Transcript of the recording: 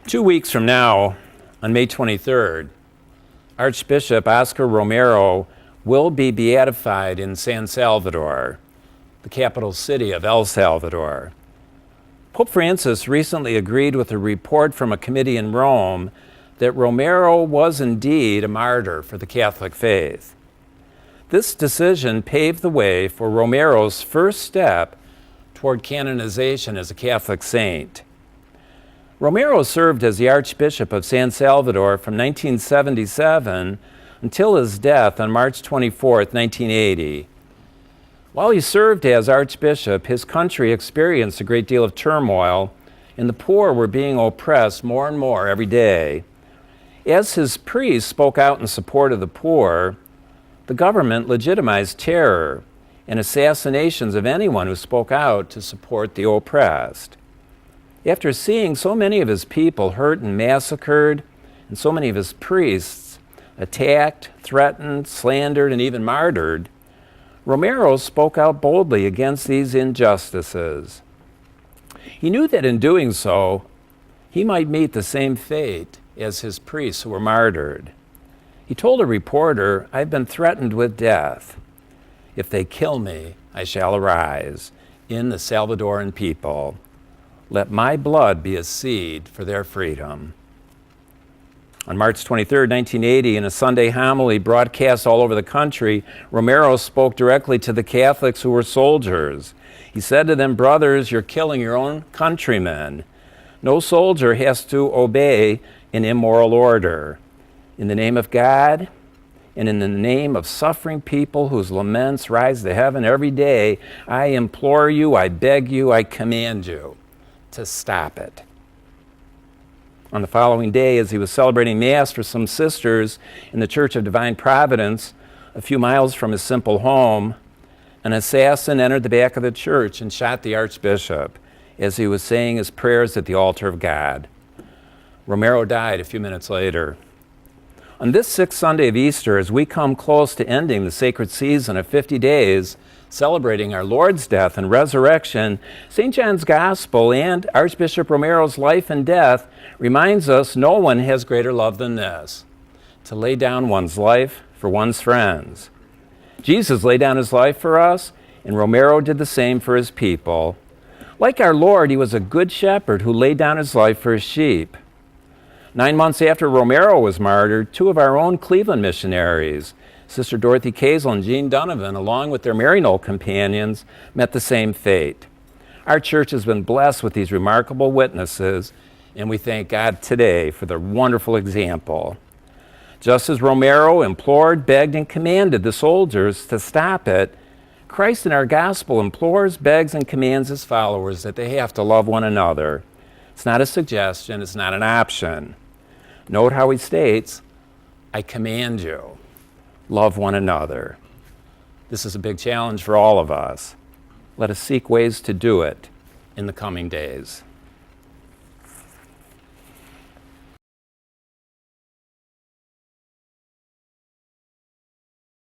2 weeks from now, on May 23rd, Archbishop Oscar Romero will be beatified in San Salvador, the capital city of El Salvador. Pope Francis recently agreed with a report from a committee in Rome that Romero was indeed a martyr for the Catholic faith. This decision paved the way for Romero's first step toward canonization as a Catholic saint. Romero served as the Archbishop of San Salvador from 1977 until his death on March 24, 1980. While he served as Archbishop, his country experienced a great deal of turmoil, and the poor were being oppressed more and more every day. As his priests spoke out in support of the poor, the government legitimized terror and assassinations of anyone who spoke out to support the oppressed. After seeing so many of his people hurt and massacred, and so many of his priests attacked, threatened, slandered, and even martyred, Romero spoke out boldly against these injustices. He knew that in doing so, he might meet the same fate as his priests who were martyred. He told a reporter, "I've been threatened with death. If they kill me, I shall arise in the Salvadoran people. Let my blood be a seed for their freedom." On March 23, 1980, in a Sunday homily broadcast all over the country, Romero spoke directly to the Catholics who were soldiers. He said to them, "Brothers, you're killing your own countrymen. No soldier has to obey an immoral order. In the name of God, and in the name of suffering people whose laments rise to heaven every day, I implore you, I beg you, I command you to stop it." On the following day, as he was celebrating Mass for some sisters in the Church of Divine Providence, a few miles from his simple home, an assassin entered the back of the church and shot the Archbishop as he was saying his prayers at the altar of God. Romero died a few minutes later. On this sixth Sunday of Easter, as we come close to ending the sacred season of 50 days, celebrating our Lord's death and resurrection, St. John's Gospel and Archbishop Romero's life and death reminds us no one has greater love than this, to lay down one's life for one's friends. Jesus laid down his life for us, and Romero did the same for his people. Like our Lord, he was a good shepherd who laid down his life for his sheep. 9 months after Romero was martyred, 2 of our own Cleveland missionaries, Sister Dorothy Kazel and Jean Donovan, along with their Maryknoll companions, met the same fate. Our church has been blessed with these remarkable witnesses, and we thank God today for their wonderful example. Just as Romero implored, begged, and commanded the soldiers to stop it, Christ in our gospel implores, begs, and commands his followers that they have to love one another. It's not a suggestion, it's not an option. Note how he states, "I command you, love one another." This is a big challenge for all of us. Let us seek ways to do it in the coming days.